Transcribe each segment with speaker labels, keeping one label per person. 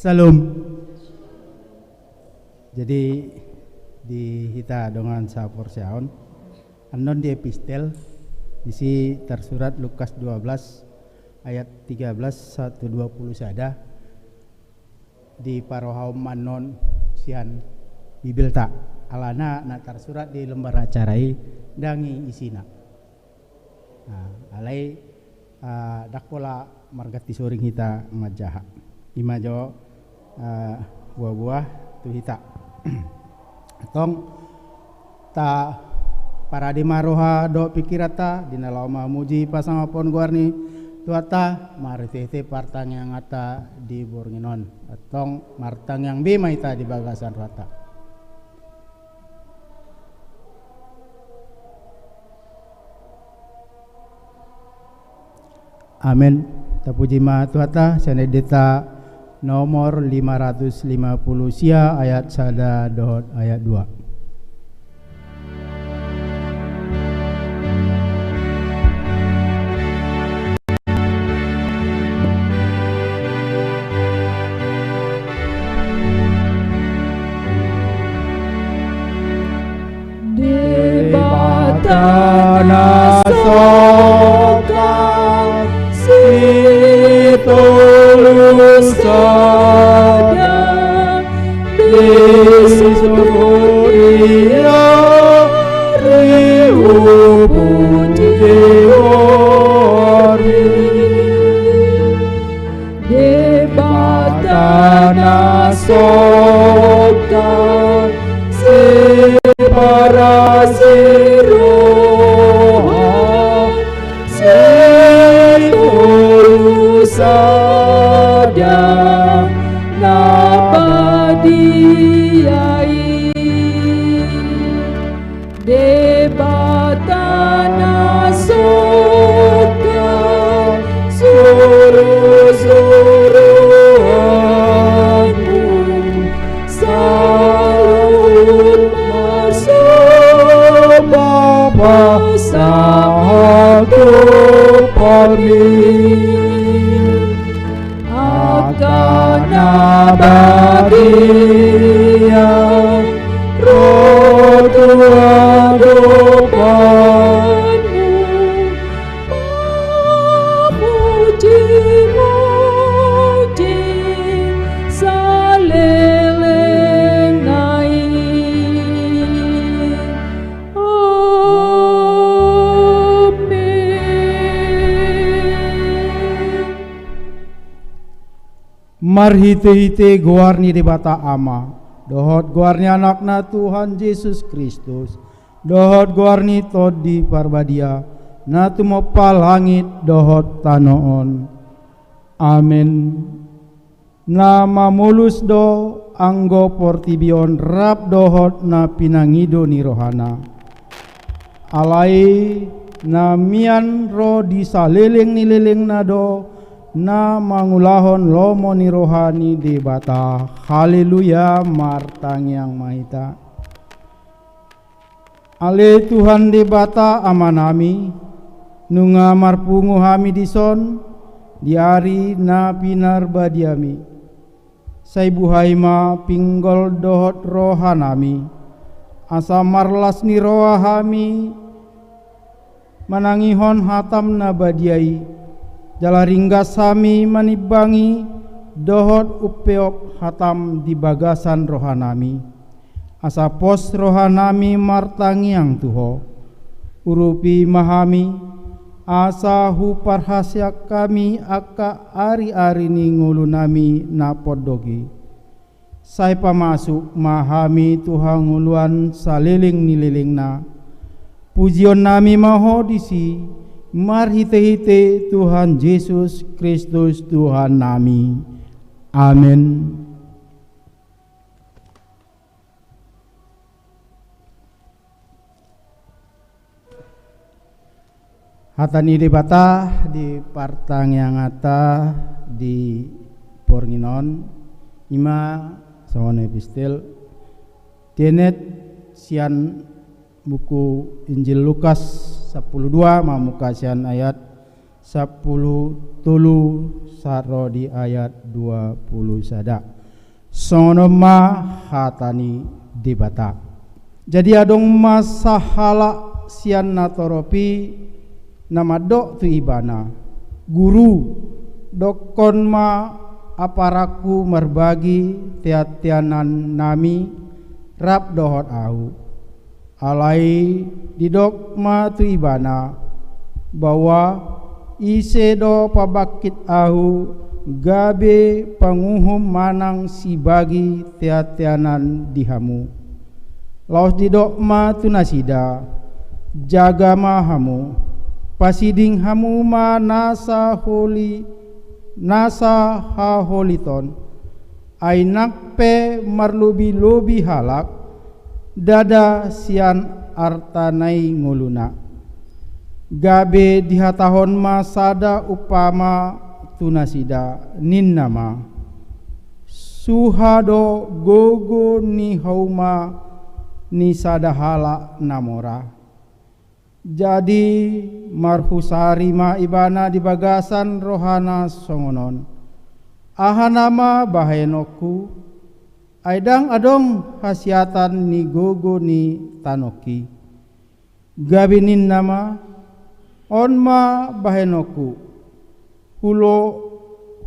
Speaker 1: Salam. Jadi di kita dengan sapor saun anon di epistel isi tersurat Lukas 12 ayat 13 120 sada di parohaum manon sian bibilta alana na tersurat di lembar acarai dangi isina. Nah, alai dakpola margati soring kita majaha imajo buah-buah tu hita tong ta para di maroha do pikirata dina lauma muji pasangapon guarni tuata maritete partang yang ata di bornginon atong martang yang bima ita di bagasan rata. Amin. Tapuji ma tuata senedeta nomor 550 sia ayat sada dot ayat 2.
Speaker 2: Debatana sokan si tulus sadar Yesusuria riu puji ori debatana sokan si para siroha setulus sadar nabadiai debatana soka suruh-suruhanmu salut Bapa sahaku pamin akan abadia roh Tuhan depanmu muji-muji saleleng naik.
Speaker 1: Marhite-hite guarni di bata ama dohot guarni anakna Tuhan Yesus Kristus dohot guarni tod di parbadia na tumopal langit dohot tanoon. Amin. Nama mulus do anggo portibion rap dohot na pinangido ni rohana alai na mian ro di saleleng ni leleng na do na mangulahon lomo ni rohani di bata. Haleluya martang yang mahita. Ale Tuhan di bata amanami nunga marpungu hami dison diari na pinar badiami sai buhaima pinggol dohot rohanami asa marlas ni rohami manangihon hatam na badiai jalaringga sami manibangi dohot upeop hatam di bagasan rohanami asa pos rohanami martangiang tuho urupi mahami asa huparhasyak kami aka ari-ari ni ngulunami napodogi sai pamasuk mahami Tuhan nguluan saliling nililing na pujion nami mahodisi marhite-hite Tuhan Yesus Kristus Tuhan nami. Amin. Hatani di bata di partang yang ata di pornginon ima sawan epistel tenet sian buku Injil Lukas 10:2 mamukasian ayat 10:3 saro di ayat 20 sada. Sonoma hatani dibata. Jadi adong masahala sian natoropi nama dok tu ibana. Guru dokon ma aparaku merbagi tiatianan nami rap dohot au. Alai didok ma tu ibana bahwa ise do pabakit au gabe panguhum manang si bagi tiatianan dihamu. Laos didok ma tunasida jaga mahamu pasiding hamu ma nasa haholiton ainak pe marlubi-lubi halak dada sian artanai nguluna gabe dihatahon ma sada upama tunasida ninnama suhado gogo ni hauma ni sadahala namora. Jadi marhusari ma ibana di bagasan rohana songonon ahanama bahenoku aidang adong hasiatan ni gogo ni tanoki gabinin nama onma bahenoku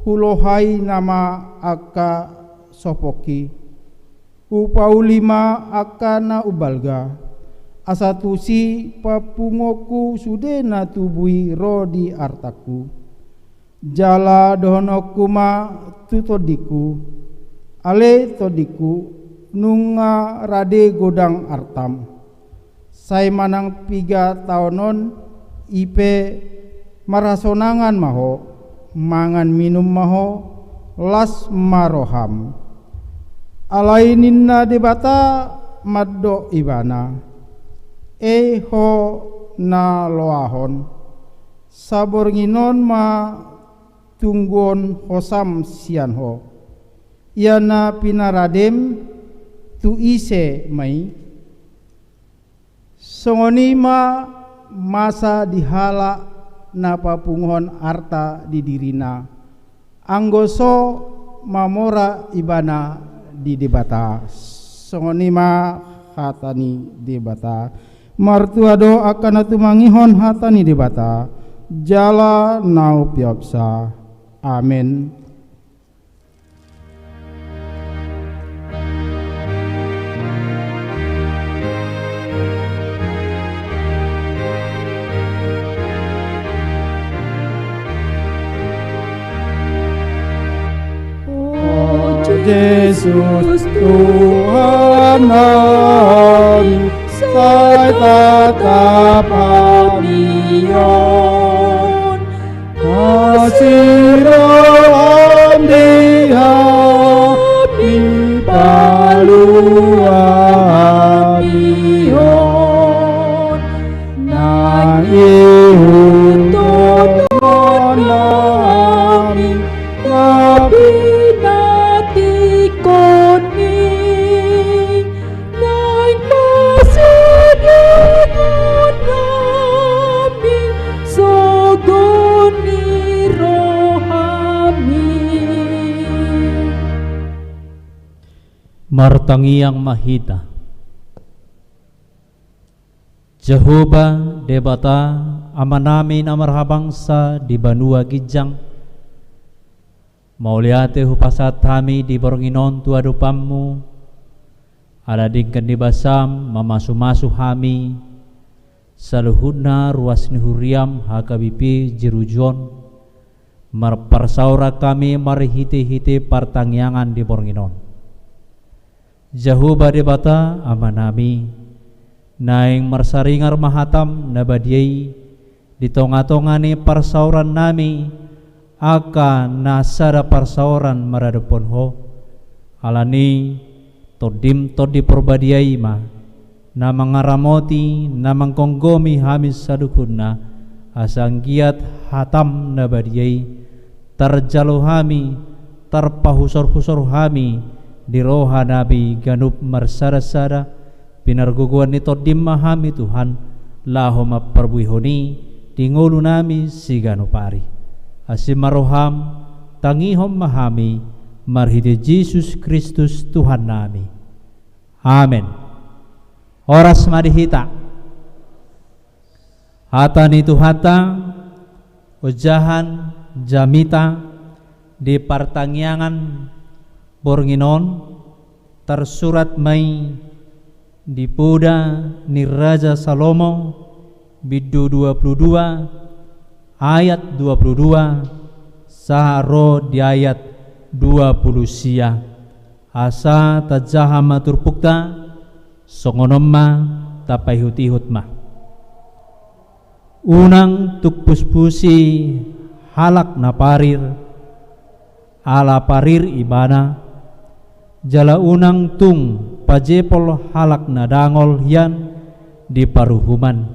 Speaker 1: hulohai nama aka sopoki upaulima akana ubalga asatusi papungoku sudena tubui rodi artaku jala dohonoku ma tutodiku ale todiku nunga rade godang artam sai manang 3 tahunon ipe marasonangan maho mangan minum maho las maroham alai ninna debata maddo ibana ho na loahon sabor nginon ma tunggon hosam sian ho iana pinaradem tu ise mai songoni ma masa dihala napa punghon arta di dirina anggoso mamora ibana di debata songoni ma hatani debata martuado akan atumangihon hatani debata jala nau piopsa amin.
Speaker 2: Yesus Tuhan kami, saya tetap amion. Kasih Roh di hati paluamion. Nang ihutun nami tapi
Speaker 3: Martangiang mahita Jehovah debata amanamin amarhabangsa di banua gijang mauliate hupasat kami di boronginon tuadupammu aladingkan di basam mamasu-masu kami saluhudna ruas nihuriam hakabipi jerujon marparsaura kami marhiti-hiti partangyangan di boronginon Jehovah debata amanami naing marsaringar mahatam nabadiai di tonga-tongani parsauran nami aka nasada parsauran maradupon ho alani todim todi perbadiai ma namang ngaramoti namang konggomi hamis sadukunna asanggiat hatam nabadiai tarjalo hami tarpahusor-husor hami di roha nabi ganup marsara-sara pinarguguan nito dimahami Tuhan laho maperbuihoni di ngulu nami si ganupari asimaroham tangihom mahami marhide Yesus Kristus Tuhan nami. Amen. Oras madihita. Hata ni tuhata ujahan jamita di pertangyangan Bornginon tersurat mai di Puda ni Raja Salomo bidu 22 ayat 22 saharo di ayat 20 sia asa tajaha maturpukta songonomma tapayhut-ihut ma. Unang tukpuspusi halak na parir ala parir ibana jala unang tung pajepol halak na dangol hian di paruhuman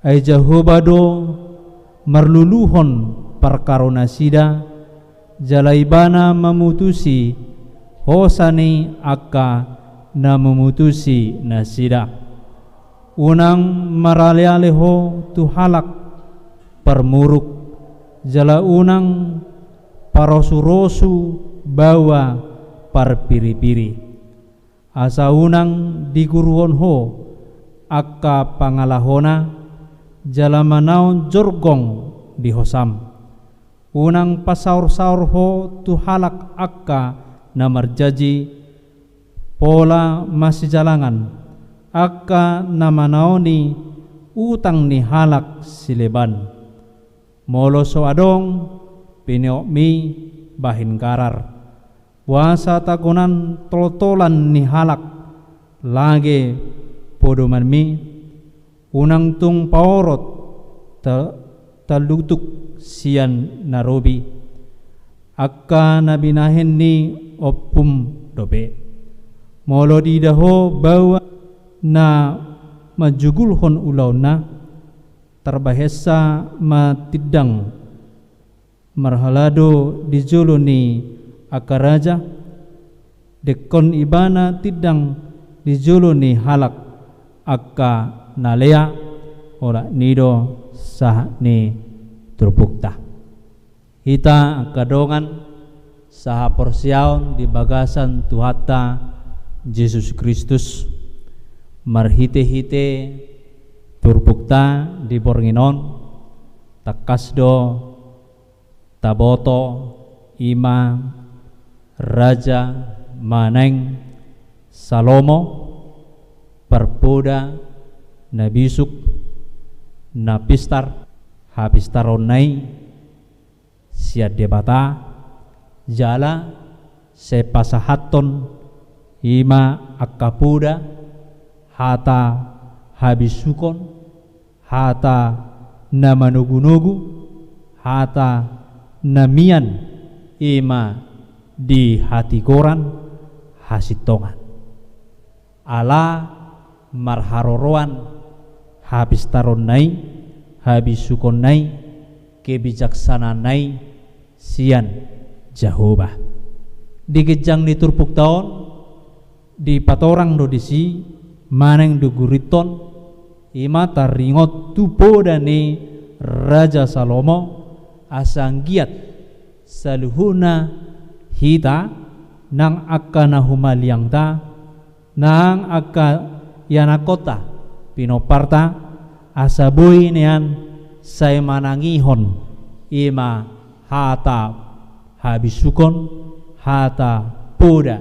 Speaker 3: ay jahobado marluluhon perkarona sida jala ibana memutusi hosani akka na memutusi nasida unang maralealeho tu halak permuruk jala unang parosu-rosu bawa parpiri-piri asa unang diguruhon ho akka pangalahona jala manaon jorgong di hosam unang pasaur-saur ho tu halak akka na marjaji pola masih jalangan akka namanaoni utang ni halak sileban moloso adong piniok mi bahin karar wasa takunan tol-tolan ni halak lage podoman mi unang tung paorot talutuk sian narobi akka nabinahin ni opum dobe molo didaho bawa na majugulhon ulaw na terbahesa matidang marhalado dijulo ni akaraja dekon ibana tidang dijulo ni halak akka nalea ora nido sah ni turpukta hita kadongan saha porsiaon di bagasan tuhata Yesus Kristus marhite-hite turpukta di Bornginon takasdo taboto ima raja maneng Salomo perpoda nabisuk napistar hapistaronai siad debata jala sepasahaton ima akapuda hata habisukon hata namanugu-nugu hata namian ima di hati koran hasitongan ala marharoroan habis taron nai habis sukon nai kebijaksanaan nai sian Jehovah digejang di turpuk taon di patorang dodisi maneng duguriton ima taringot tupo dani Raja Salomo asanggiat saluhuna hita nang akka na humaliang ta nang akka yanakota pinoparta asaboy niyan say manangihon ima hata habisukon hata poda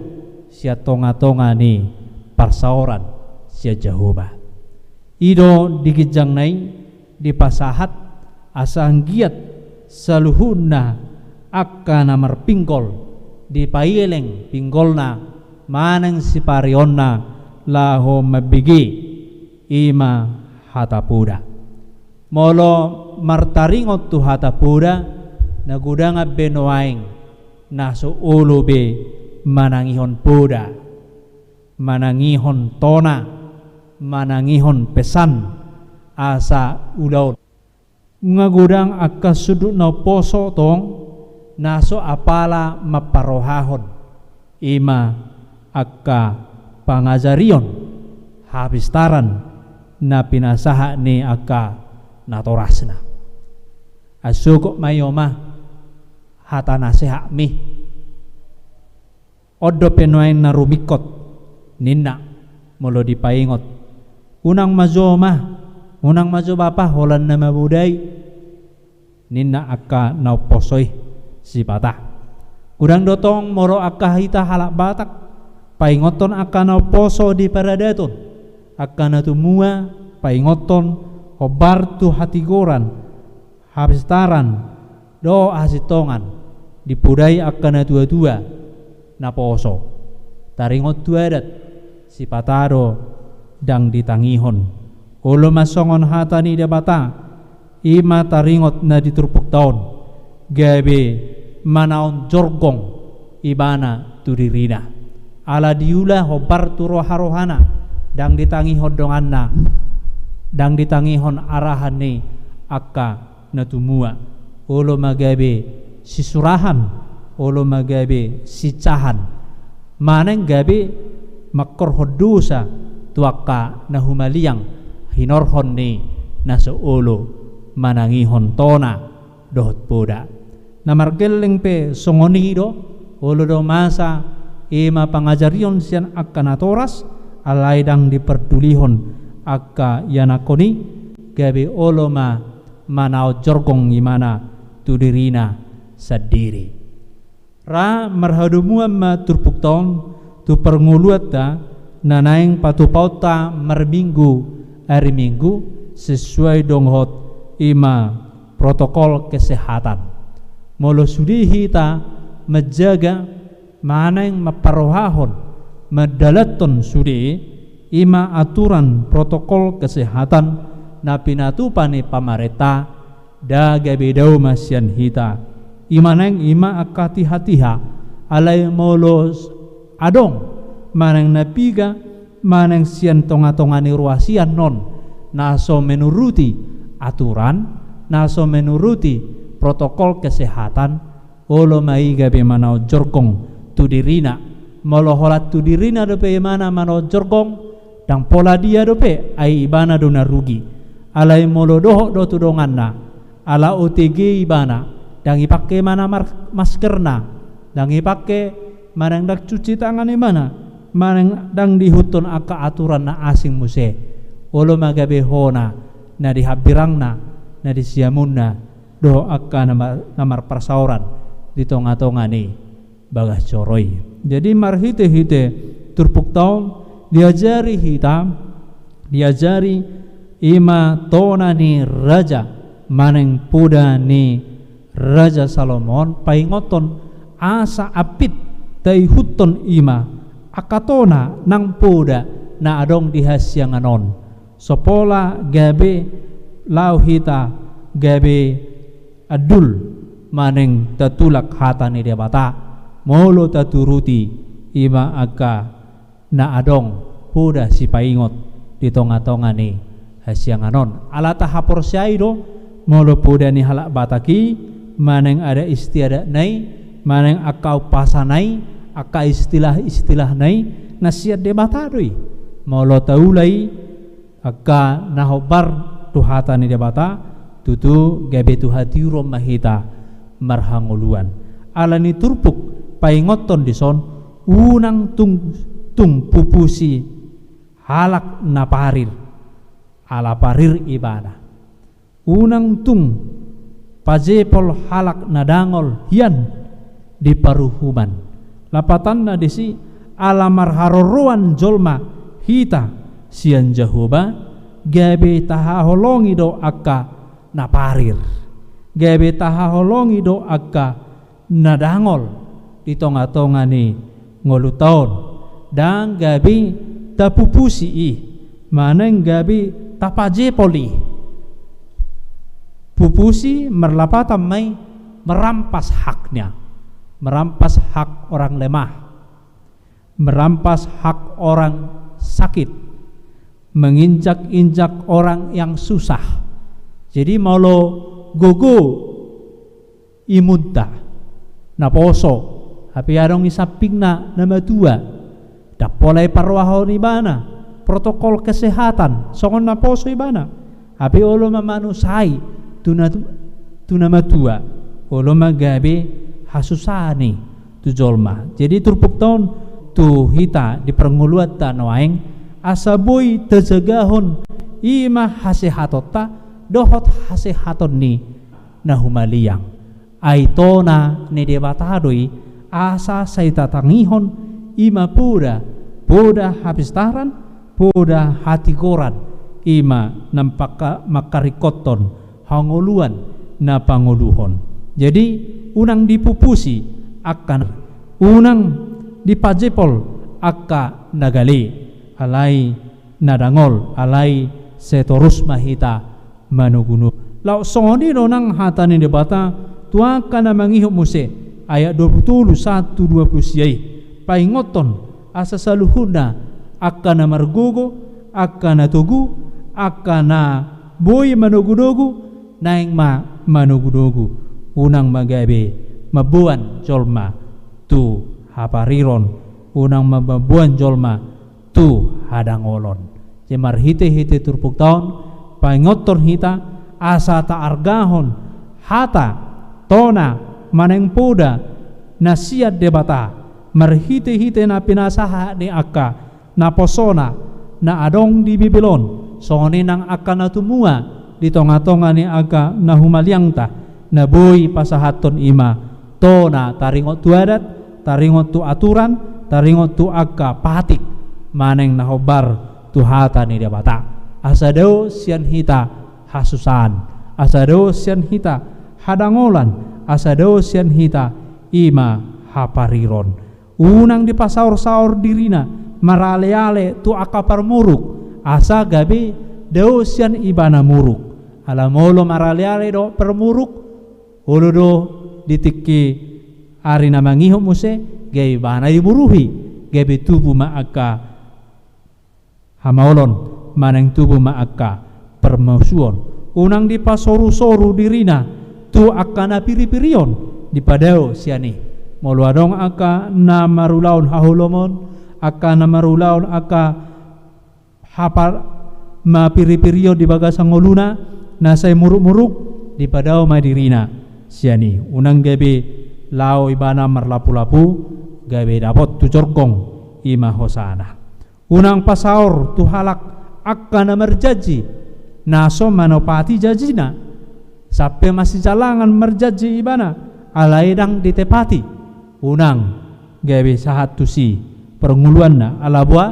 Speaker 3: siya tonga-tonga ni parsaoran siya Jehovah ido digijang nai dipasahat asanggiat saluhuna akka na marpingkol di paileng pinggolna manang si parionna laho mabigi ima hatapuda molo martaringot tu hatapuda nagudanga benoaing naso ulubi manangihon puda manangihon tona manangihon pesan asa ulaw ngagudang akka sudut na poso tong naso apala maparohahon ima akka pangajarion habistaran na pinasaha ni akka natorasna asukok mayoma hata naseha mi odo penuain na rumikot ninna molo dipaingot unang majo bapa holan na mabudai ninna akka nauposoy si bata udang dotong moro akka hita halak batak paingoton akka nauposo di paradaton akka natumua paingoton obar tu hatigoran habstaran do asitongan dipudai akka na tua-tua na poso taringot tuadat si pataro dang ditangihon ulo masongon hata ni debata ima taringot na diturpuk taon gabe manaon jorgong ibana tudirina ala diula hobar turo harohana dang ditangihon donganna dang ditangihon arahan ni akka natumua ulo magabe sisurahan ulo magabe sicahan maneng gabe makor hodusa tuaka na humaliang hinorhon ni nasa ulo manangihon tona dohot poda namargeling pe songoni do ulo do masa ima pangajarion sian akka natoras alay dang diperdulihon akka yanakoni gabe ulo manao jorgong imana tudirina sadiri ra marhadumuan ma turpukton tu pernguluat ta nanaing patupauta merminggu hari minggu sesuai donghot ima protokol kesehatan molo sudihi ta menjaga manaing maparohahon medalaton sudi ima aturan protokol kesehatan na pinatupani pamareta da gabedau masyan hita imaneng ima akati hatiha alay molos adong maneng napiga maneng sian tonga-tongani ruasian non naso menuruti aturan naso menuruti protokol kesehatan olo mai gabe manao jorgong tudirina molo holat tudirina dope mana manao jorgong dang pola dia dope ai ibana dona rugi alai molo doho do tudonganna ala OTG ibana dang ipake mana maskerna dang ipake manang dak cuci tangan imana manang dang dihuton aka aturan na asing muse olo magabe hona na dihabirangna na disiamunna do aka namar persauran di tonga-tonga ni bagas coroy jadi marhite-hite turpuk taon diajari hitam diajari ima tona ni raja maneng puda ni Raja Salomon paingoton asa apit tay huton ima akatona nang puda na adong dihasyanganon sopola gabe lauhita gabe adul maneng tatulak hata ni debata molo taturuti ima aka na adong puda si paingot di tonga-tonga ni hasyanganon alata hapor syaido molo puda ni halak bataki maneng ada istiadat nai maneng akau pasanai aka istilah nai nasiat debata doi molo taulai aka nahobar tuhata ni debata tutu gabe tuhati rom mahita marhanguluan alani turpuk paingoton dison unang tung pupusi halak naparir ala parir ibana unang tung pajepol halak nadangol hian di paruhuman lapatan na disi alamar haroruan jolma hita sian jahoba gabe tahaholongi do akka naparir gabe tahaholongi do akka nadangol di tonga-tonga ni ngolutaon dan gabe tapupusi maneng gabe tapajepoli pupusi merlapatan mai merampas haknya merampas hak orang lemah merampas hak orang sakit menginjak-injak orang yang susah jadi maulo gogo imunta na poso hapi arong isaping na matua dapolay parwaho ni bana protokol kesehatan songon na poso ibana hapi olo mamanusai tuna matua olo magabe hasusani tu jolma. Jadi turpuk tahun tu hita di pernguluat tanoaing asabui tejagahon ima hasehatota dohot hasehaton ni nahumaliyang aitona ni debatadoi asa saitatangihon ima puda hapistaran puda hati goran ima nampaka makarikoton hangoluan na pangoluhon. Jadi unang dipupusi akan unang dipajepol akka nagali alai nadangol alai setorus mahita manugunu. Lau songoni nonang hatani debata tua kana mangihop muse ayat 21-20 siai paingoton asa saluhuna akana margogo akana tugu akana boy manugudogu naing manugudogu unang magabe mabuan jolma tu hapariron unang mabuan jolma tu hadangolon. Jemar hite turpuk taon paingoton hita asa ta argahon hata tona maneng puda nasiat debata marhite na pinasaha ni akka na posona na adong di Bibilon soni nang akka na tumua di tonga-tonga ni akka na humaliangta na boy pasahaton ima tona taringot tu adat taringot tu aturan taringot tu akka patik maneng na hobar tu hata ni debata asado sian hita hasusan asado sian hita hadangolan asado sian hita ima hapariron unang dipasaur-saur dirina marale-ale tu akapar muruk asa gabe deo sian ibana muruk alamolo marale-ale do permuruk uludo ditiki ari namangiho muse gabe bana diburuhi gabe tubuh maaka hamaolon maneng tubuh maaka permusuon unang dipasoru-soru dirina tu akana piri-pirion dipadao siani molo adong aka na marulaun hahulomon aka na marulaun aka hapar ma piri-pirio di bagasang ngoluna nasay muruk-muruk dipadao madirina siani unang gabe lao ibana marlapu-lapu gabe dapot tu corgong ima hosana unang pasaur tu halak akka na merjaji naso manopati jajina sampai masih jalangan merjaji ibana alaidang ditepati unang gawe sahat tusi pernguluan na alabua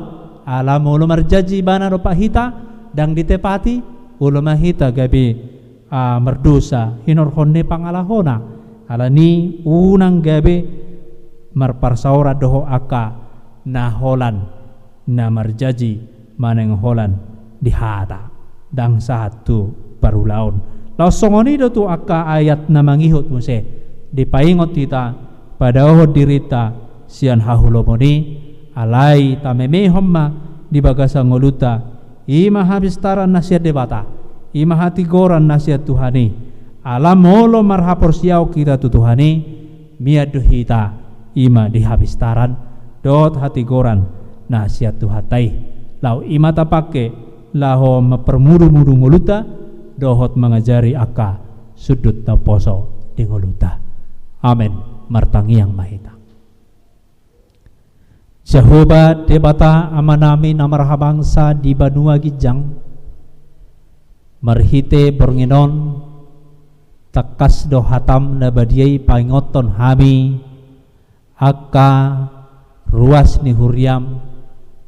Speaker 3: alam ulo merjaji ibana ropa hita dang ditepati ulo mahita gawe merdosa hinorhonne pangalahona alani unang gawe marparsaura doho aka na holan na marjaji maneng holan dihata dang satu parulaon langsungoni do tu aka ayat na mangihut muse dipaingot kita pada ohod dirita sian hahulomoni alai tameme homma di bagasa ngoluta ima habistaran nasihat debata ima hati goran nasihat Tuhani alam molo marhapor siau kita tu Tuhani miadu hita ima dihabistaran dot hati goran nasihat Tuhatai lau ima tapake laho mapermudu-mudu ngoluta dohot mengajari aka sudut taposo di ngoluta. Amen. Martangi yang mahita. Jehovah debata amanami namarhabangsa di Banua Gijang marhite bornginon takas do hatam nabadiai paingoton hami aka ruas ni huriam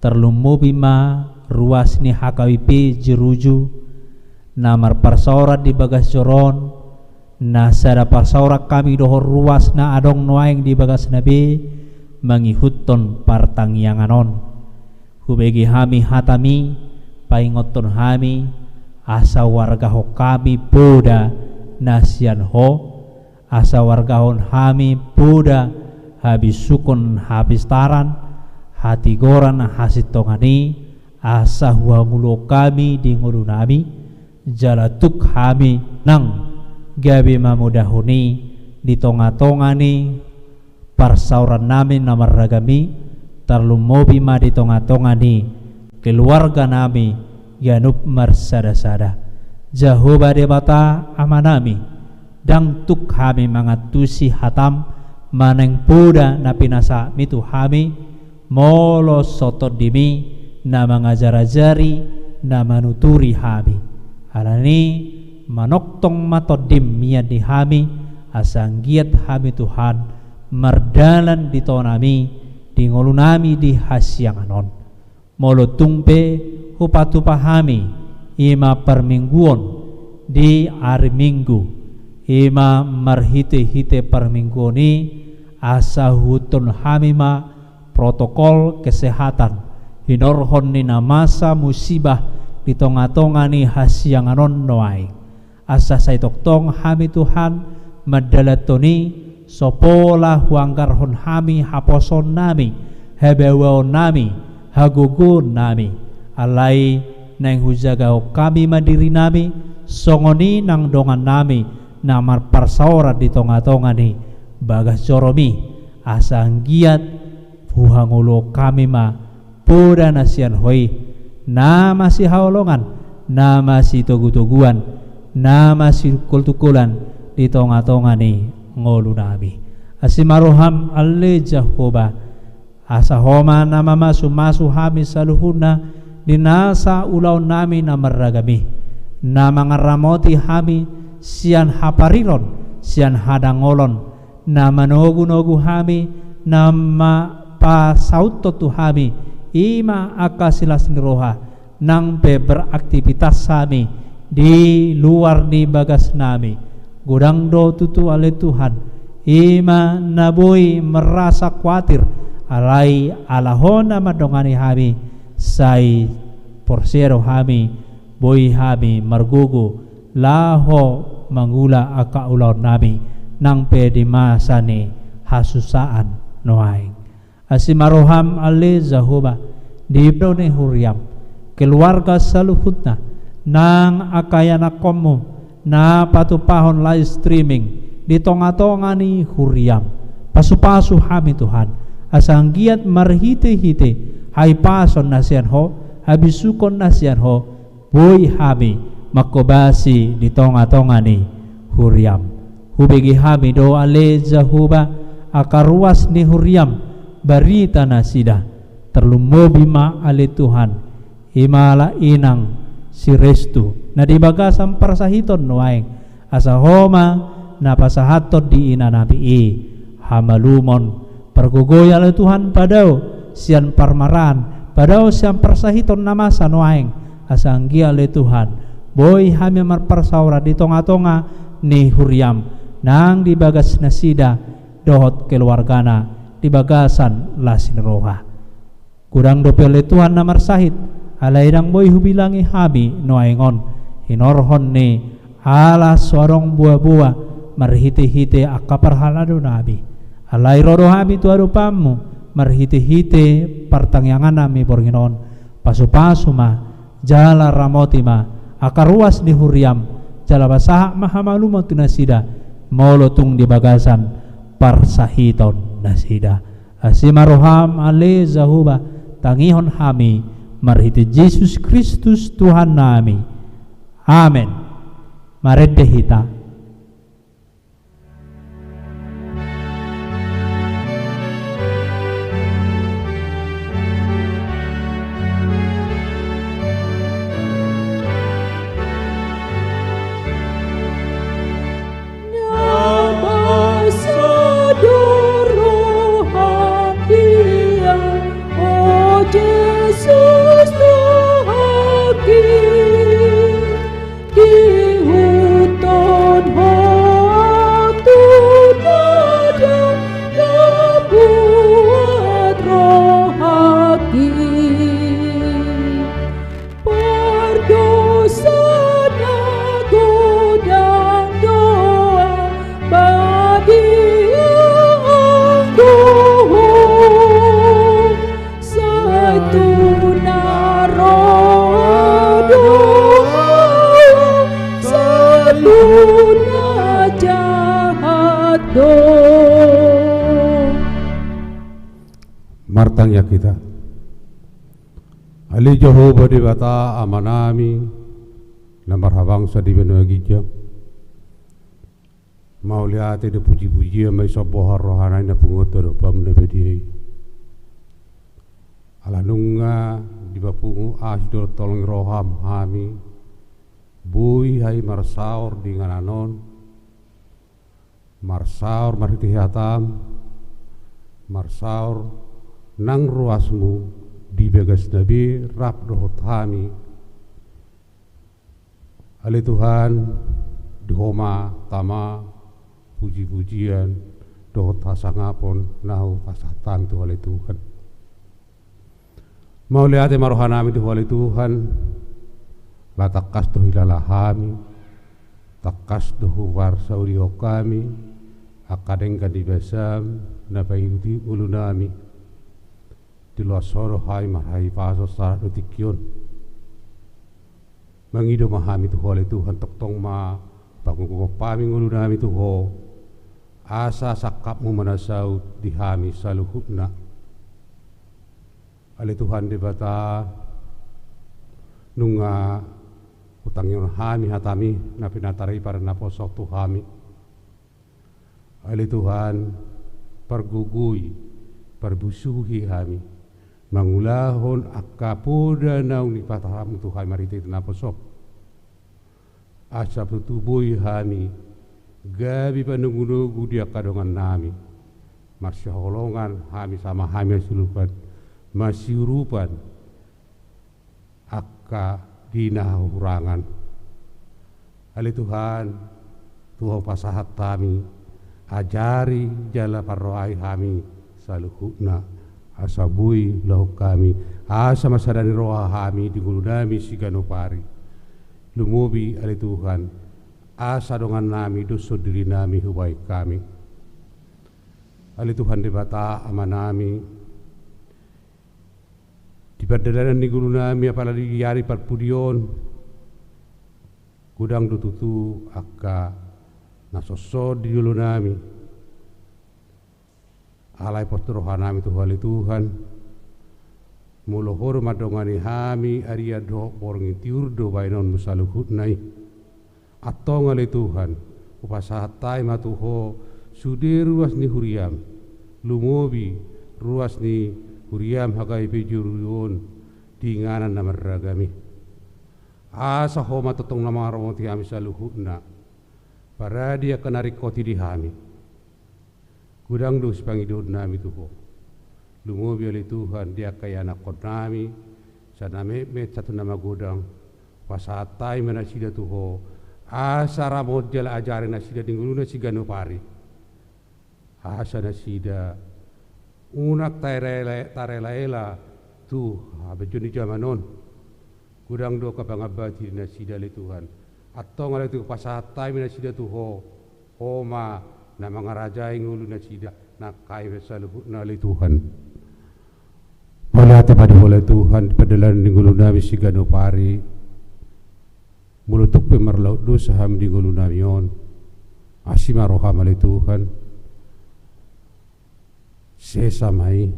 Speaker 3: terlumubima ruas ni hakawipi jeruju namar parsaurat di bagas joron nasada parsaurat kami dohor ruas na adong noaing di bagas nabi mangihutton partangyanganon hubegi hami hatami paingoton hami asa warga ho kami poda nasian ho asa warga hon hami poda habis sukun habis taran hati goran hasit tongani asa huangulo kami di ngulu nami jalatuk hami nang gabi mamudahuni di tonga-tongani parsauran nami namaragami tarlumobi ma di tonga-tongani keluarga nami yanup marsada-sada Jehovah debata amanami dang tuk hami mangatusi hatam maneng puda na pinasa mitu hami molo soto dimi na mangajari na manuturi hami alani manoktong matodim miad di hami asanggiat hami Tuhan merdalan di tonami di ngolunami di hasyanganon molo tungpe hupatu pahami ima permingguon di hari Minggu ima marhite-hite permingguoni asa hutun hamima protokol kesehatan hinorhon nina masa musibah di tonga-tonga ni hasyanganon noai asa saitoktong hami Tuhan madalatoni sopola huangkarhon hami haposon nami hebewon nami hagugun nami alai nang hujagao kami madiri nami songoni nang dongan nami namar parsaora di tonga-tonga ni bagas joromi asanggiat huhangulo kami ma puda nasian hoi nama si haolongan nama si tugu-tuguan nama si tukul-tukulan di tonga-tonga ni ngolu nami asimaroham alle Jehovah asa homa nama masu hami saluhuna dinasa ulau nami na maragami na mangaramoti hami sian hapariron sian hadangolon na manogu-nogu hami na pasauto tu hami ima akasilas niroha nang beraktivitas kami di luar di bagas nami gudang do tutu ale Tuhan ima naboi merasa khawatir alai alahona madongani hami sai porsero hami boy hami margugu laho mangula aka ulau nami nang pedi masane hasusaan noaing asimaroham ale Jehovah di brone huriam keluarga saluhutna nang akayana komu na patupahon live streaming di tonga-tonga ni huriam pasu-pasu hami Tuhan asanggiat marhite-hite hai pason nasian ho habisukon nasian ho boy hami makobasi di tonga-tonga ni huriam hubegi hami do ale Jehovah akaruas ni huriam barita nasida terlumobi ma ale Tuhan himala inang si restu na dibagasan parasahiton noaing asa homa na pasahaton di ina nabi hamalumon pergugoy ale Tuhan padao sian parmaran padao sian parasahiton namasa noaing asa anggi ale Tuhan boy hami marparsaura di tonga-tonga ni huriam nang dibagas nasida dohot keluargana di bagasan lasin roha kurang dopele Tuhan namar sahid alairang boy hubilangi habi noaingon hinorhon ni ala suarong buah-buah marhite-hite akaparhalado nabi alai rodo habi tuaru pamu marhite-hite partangyangan nami porginon pasu-pasu ma jala ramoti ma akaruas ni huriam jala basaha mahamalumot nasida molotung di bagasan parsahiton nasida asimaroham ale Jehovah tangihon hami marhiti Yesus Kristus Tuhan nami amen marede hita
Speaker 4: martangya kita ali Jehovah dibata amanami lamar habang sa di benua gijang mau lihat ada puji-puji mai sobohar rohana ina pungoto do pam na bedi ala nunga di bapungu asdo tolong roham hami bui hai marsaur di ngananon marsaur mariti hatam marsaur nang ruasmu di begas nabi rap dohot hami ali Tuhan dihoma tama puji-pujian dohot hasangapon nahu pasatan tu ali Tuhan mau lihat marohanami tu ali Tuhan batakas tu hilalahami takas tu huwar saurio kami akadeng kadi besam napaikuti ulunami di luar soro hai marhai paso sarat utikion mangido mahami tu hole Tuhan toktong ma bangun ko pami ulunami tu ho asa sakapmu manasau dihami saluhutna ali Tuhan di bata nunga utangyon hami hatami na pinataray para naposok tu hami ali Tuhan pergugui perbusuhi hami mangulahon akapoda naung ni pataham Tuhan mariti naposok asap tutubui hami gabi panungunugu dia kadongan nami masih holongan hami sama hami sulupan masih rupan akka dina hurangan ali Tuhan Tuhan pasahat kami ajari jala parroai kami saluhutna asabui lahu kami asa masadani roha kami di gulunami siganopari lumubi ali Tuhan asa dongan nami doso diri nami hubai kami ali Tuhan debata amanami di perdadanan di gulunami apalagi yari parpudion gudang dututu akka nasoso di gulunami alai postrohanami tuhali Tuhan mulo hormat dongani hami aria do borngi tiurdo bainon musaluhut nai atong ali Tuhan upasahatai matuho sude ruas ni huriam lumobi ruas ni huriam hagai pejurun dinganan namaragami asa homa totong nama romoti hami saluhutna para dia kenarik koti di hami gudang dus pangidod nami tuho lumobi ali Tuhan dia kaya anak kot nami saname met satu nama gudang pasatai manasida tuho asa ramod jala ajari nasida dingguluna sigano pari asa nasida unak tarelaela tu abejuni jamanon gudang do kapangabati nasida li Tuhan atau ngale tu pasatai nasida tuho homa na mga raja ngulu nasida nakai saluhutna li Tuhan malate pada oleh Tuhan padalan ngulu nami sigano pari mulutuk pemerlau dosa ham di ngulu nami on asima roham ali Tuhan sesamai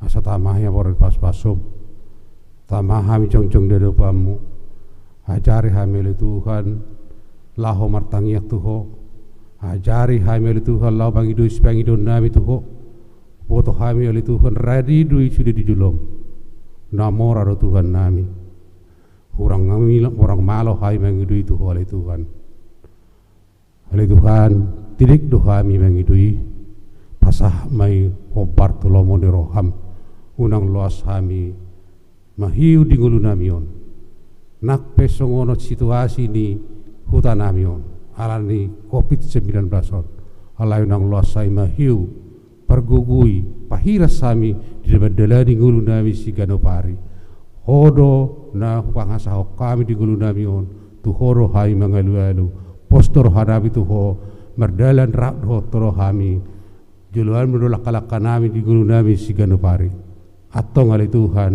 Speaker 4: asa tamahnya boran pas-pasum tamahami cong-cong dari pamu ajari hamil Tuhan laho martangiak tuho ajari hamil Tuhan lau pangidu nami tuho foto hamil Tuhan radidu sudah dijulom namor ado Tuhan nami orang malo hai mangidu tuho ali Tuhan tidik do hami mangidui pasah mai hobar tulomo de roham unang loas hami mahiu di ngulu namion nak pesongono situasi ni hutan namion alani COVID-19 on alai unang loas sai mahiu pergugui pahiras hami di badala di ngulu nami siganopari hodo na pangasah kami di ngulu namion tu horo hai mangalu-alu postor hanabi tu ho merdalan rak do toro hami juluan menolak kalaka nami di gulu nami siganopari atong ali Tuhan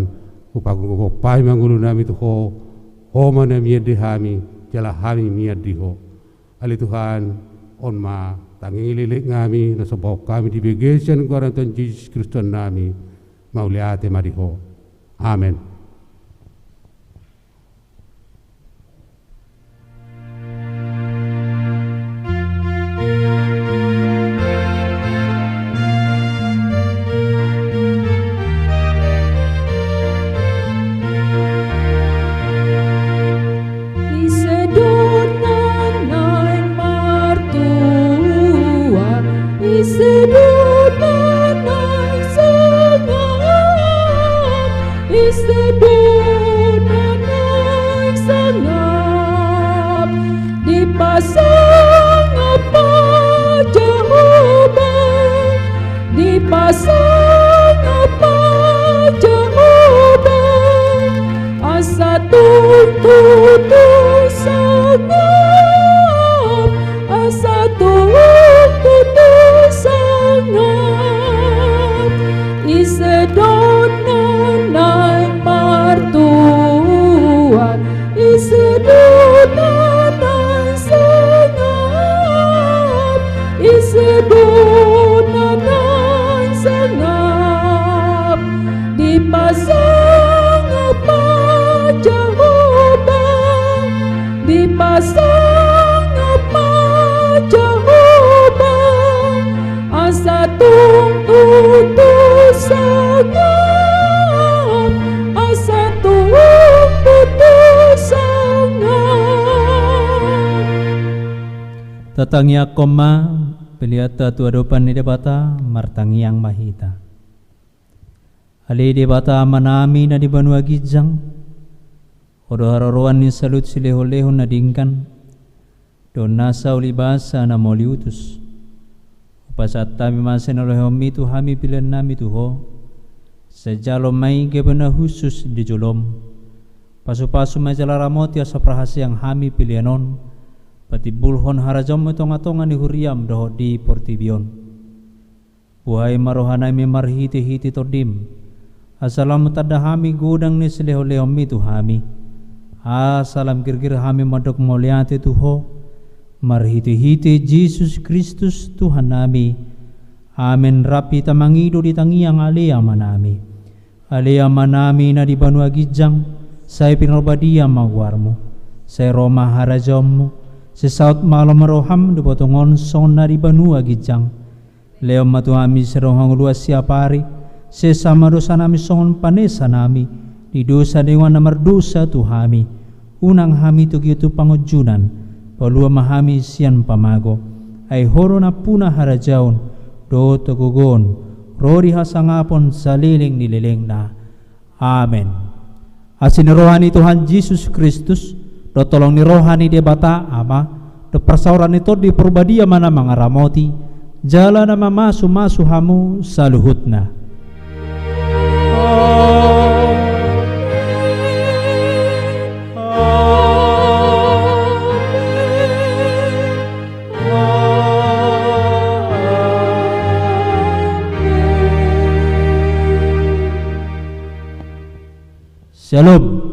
Speaker 4: upagung pai mangulu nami tu ho mana miadi hami jala hami miadi ho ali Tuhan on ma tangi lilik ngami na sebab kami di begesian kuarantan Yesus Kristus nami mauliate mariho amen.
Speaker 2: isedonanan sangap dipasang apa Jehovah, dipasang apa Jehovah, asa tuntut sangap, asa tuntut sangap, isedonanan martuan, isedonanan sangap, isedonanan sangap, dipasang apa Jehovah, dipasang apa Jehovah, asa tuntut sangap, asa tuntut sangap.
Speaker 3: Tatangya koma peliata tu adopan ni debata martangiang mahita. Ali debata manami na di banua gijang. Odo hararuan ni salut sileho-leho na dingkan. Don nasa ulibasa na moliutus. Upasat tami masen oleh tu hami pilihan nami tuho. Sejalo mai gebena khusus di julom. Pasu-pasu majalah ramoti asa prahasiang hami pilihanon. Pati bulhon harajom tonga-tonga ni huriam doho di portibion. Buhay marohanay mi marhiti-hiti todim. Asalam tadahami gudang ni sileho-leho mi tu hami. Asalam kirkir hami madok moliate tuho. Marhiti-hiti Jesus Kristus Tuhan nami. Amen rapi tamangido di tangiang alea manami. Alea manami na di banua gijang. Saya pinarbadia magwarmu. Saya roma harajommu. Sesaut malam meroham di potongon son na di banua gijang. Leo matuami serohang luas siapari. Sesama dosa nami songon panesa nami. Di dosa dewan namar dosa tuhami. Unang hami tu gitu pangujunan. Palua mahami sian pamago. Ay horo na puna harajaon. Do togugon. Rori hasangapon saliling nililing na. Amen. Asin rohani Tuhan Yesus Kristus. Do tolong ni rohani dia bata ama. Do persauran itu di perbadia mana mangaramoti. Jala nama masu hamu saluhutna. Shalom.